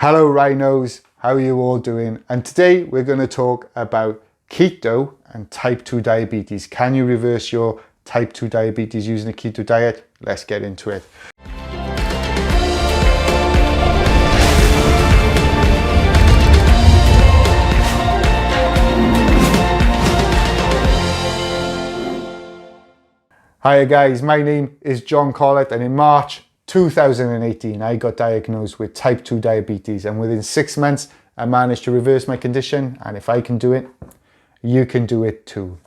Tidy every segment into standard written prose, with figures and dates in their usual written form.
Hello Rhinos, how are you all doing? And today we're going to talk about keto and type 2 diabetes. Can you reverse your type 2 diabetes using a keto diet? Let's get into it. Hiya guys, my name is John Collett, and in March 2018 I got diagnosed with type 2 diabetes, and within 6 months I managed to reverse my condition, and if I can do it, you can do it too.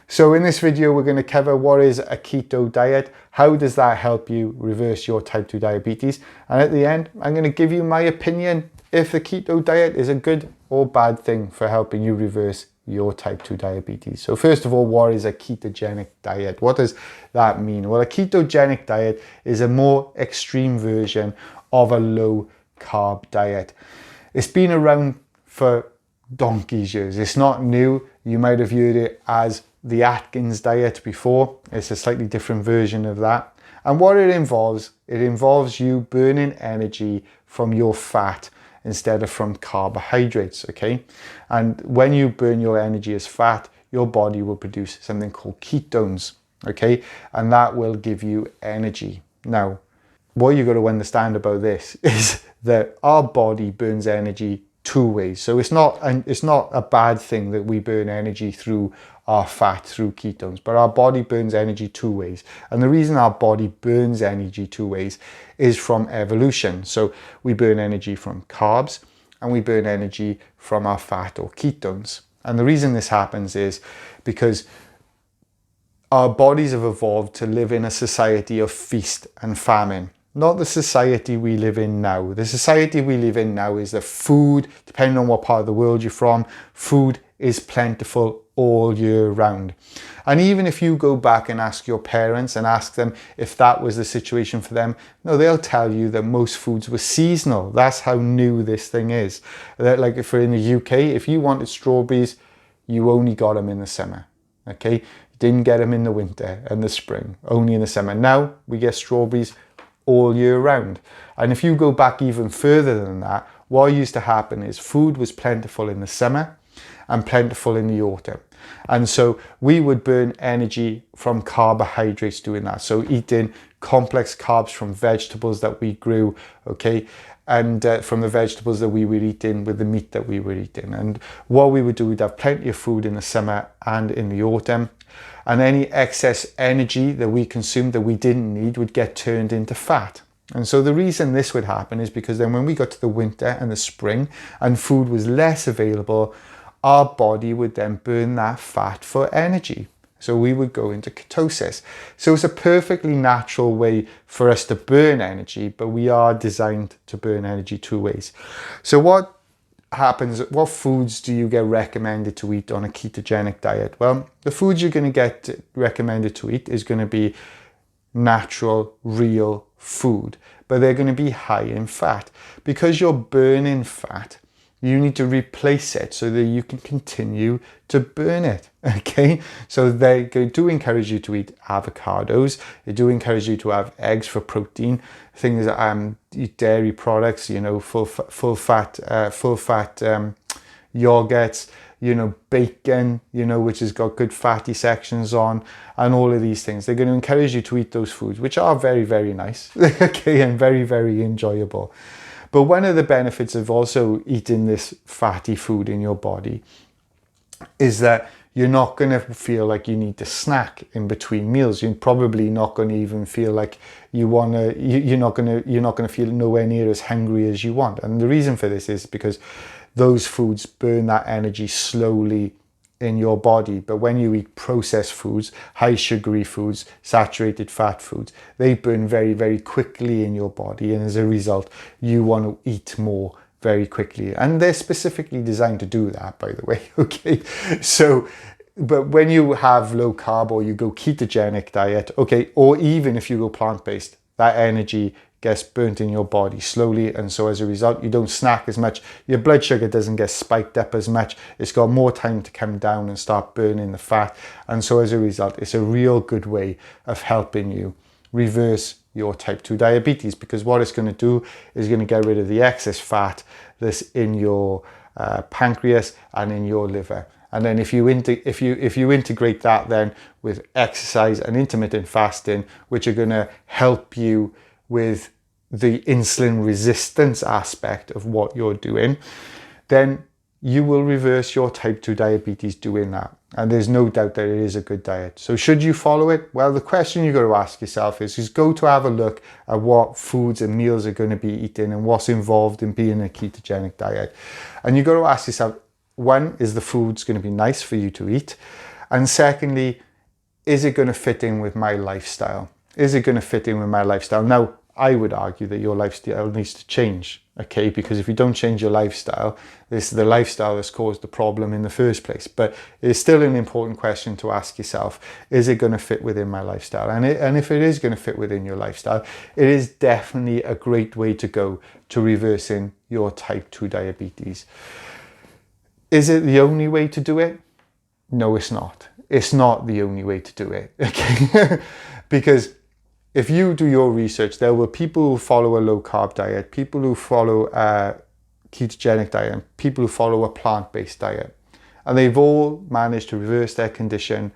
So in this video we're going to cover what is a keto diet, how does that help you reverse your type 2 diabetes, and at the end I'm going to give you my opinion if the keto diet is a good or bad thing for helping you reverse your type 2 diabetes. So first of all, what is a ketogenic diet? What does that mean? Well, a ketogenic diet is a more extreme version of a low carb diet. It's been around for donkey's years. It's not new. You might have heard it as the Atkins diet before. It's a slightly different version of that. And what it involves you burning energy from your fat instead of from carbohydrates, okay? And when you burn your energy as fat, your body will produce something called ketones, okay? And that will give you energy. Now, what you got to understand about this is that our body burns energy two ways. So it's not a bad thing that we burn energy through our fat, through ketones, but our body burns energy two ways. And the reason our body burns energy two ways is from evolution. So we burn energy from carbs and we burn energy from our fat or ketones. And the reason this happens is because our bodies have evolved to live in a society of feast and famine. Not the society we live in now. The society we live in now is that food, depending on what part of the world you're from, food is plentiful all year round. And even if you go back and ask your parents and ask them if that was the situation for them, no, they'll tell you that most foods were seasonal. That's how new this thing is. That, like if we're in the UK, if you wanted strawberries, you only got them in the summer, okay? You didn't get them in the winter and the spring, only in the summer. Now we get strawberries all year round. And if you go back even further than that, what used to happen is food was plentiful in the summer and plentiful in the autumn. And so we would burn energy from carbohydrates doing that. So eating complex carbs from vegetables that we grew, okay, and from the vegetables that we were eating with the meat that we were eating. And what we would do, we'd have plenty of food in the summer and in the autumn. And any excess energy that we consumed that we didn't need would get turned into fat. And so the reason this would happen is because then when we got to the winter and the spring and food was less available, our body would then burn that fat for energy. So we would go into ketosis. So it's a perfectly natural way for us to burn energy, but we are designed to burn energy two ways. So what happens, what foods do you get recommended to eat on a ketogenic diet? Well, the foods you're going to get recommended to eat is going to be natural, real food, but they're going to be high in fat. Because you're burning fat, you need to replace it so that you can continue to burn it, okay? So they do encourage you to eat avocados. They do encourage you to have eggs for protein, things eat dairy products, you know, full fat yogurts, you know, bacon, you know, which has got good fatty sections on, and all of these things. They're going to encourage you to eat those foods, which are very, very nice, okay, and very, very enjoyable. But one of the benefits of also eating this fatty food in your body is that you're not going to feel like you need to snack in between meals. You're probably not going to even feel like you want to, you're not going to feel nowhere near as hungry as you want. And the reason for this is because those foods burn that energy slowly in your body. But when you eat processed foods, high sugary foods, saturated fat foods, they burn very, very quickly in your body. And as a result, you want to eat more very quickly. And they're specifically designed to do that, by the way, okay? So, but when you have low carb or you go ketogenic diet, okay, or even if you go plant-based, that energy gets burnt in your body slowly, and so as a result you don't snack as much, your blood sugar doesn't get spiked up as much, it's got more time to come down and start burning the fat, and so as a result it's a real good way of helping you reverse your type 2 diabetes, because what it's going to do is going to get rid of the excess fat that's in your pancreas and in your liver. And then if you integrate that then with exercise and intermittent fasting, which are going to help you with the insulin resistance aspect of what you're doing, then you will reverse your type 2 diabetes doing that. And there's no doubt that it is a good diet. So should you follow it? Well, the question you've got to ask yourself is go to have a look at what foods and meals are going to be eating and what's involved in being a ketogenic diet. And you've got to ask yourself, one, is the foods going to be nice for you to eat? And secondly, is it going to fit in with my lifestyle? Is it going to fit in with my lifestyle? Now, I would argue that your lifestyle needs to change, okay? Because if you don't change your lifestyle, this is the lifestyle that's caused the problem in the first place. But it's still an important question to ask yourself, is it going to fit within my lifestyle? And if it is going to fit within your lifestyle, it is definitely a great way to go to reversing your type 2 diabetes. Is it the only way to do it? No, it's not. It's not the only way to do it, okay? Because if you do your research, there were people who follow a low-carb diet, people who follow a ketogenic diet, people who follow a plant-based diet. And they've all managed to reverse their condition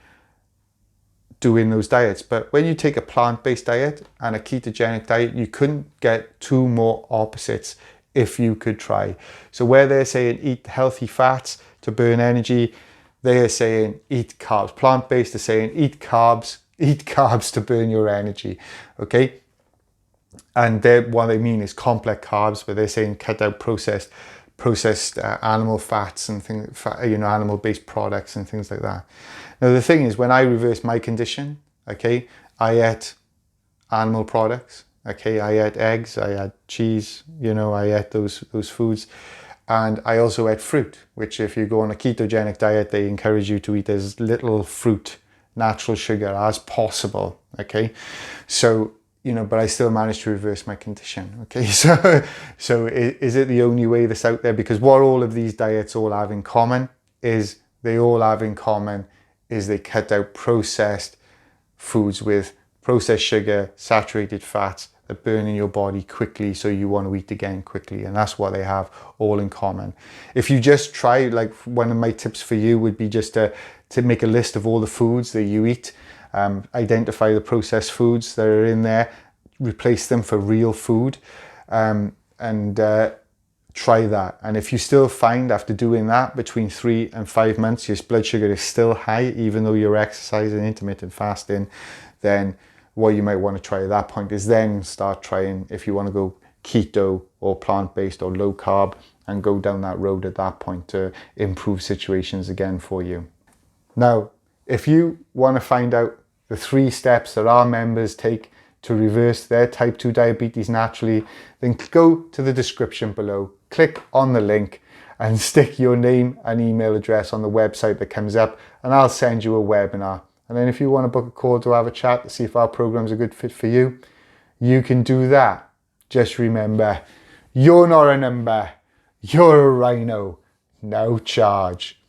doing those diets. But when you take a plant-based diet and a ketogenic diet, you couldn't get two more opposites if you could try. So where they're saying eat healthy fats to burn energy, they are saying eat carbs. Plant-based are saying eat carbs to burn your energy, okay? And what they mean is complex carbs, where they're saying cut out processed animal fats and things, animal-based products and things like that. Now the thing is, when I reversed my condition, okay, I ate animal products. Okay, I ate eggs, I had cheese, I ate those foods. And I also ate fruit, which if you go on a ketogenic diet, they encourage you to eat as little fruit, natural sugar as possible, okay? So, but I still managed to reverse my condition, okay? So is it the only way that's out there? Because what all of these diets all have in common is they cut out processed foods with processed sugar, saturated fats that burn in your body quickly, so you want to eat again quickly. And that's what they have all in common. If you just try, like one of my tips for you would be just to make a list of all the foods that you eat, identify the processed foods that are in there, replace them for real food, and try that. And if you still find after doing that between 3 and 5 months, your blood sugar is still high, even though you're exercising, intermittent fasting, then what you might want to try at that point is then start trying, if you want to go keto or plant-based or low carb, and go down that road at that point to improve situations again for you. Now, if you want to find out the 3 steps that our members take to reverse their type 2 diabetes naturally, then go to the description below, click on the link and stick your name and email address on the website that comes up, and I'll send you a webinar. And then if you want to book a call to have a chat to see if our program's a good fit for you, you can do that. Just remember, you're not a number, you're a rhino, no charge.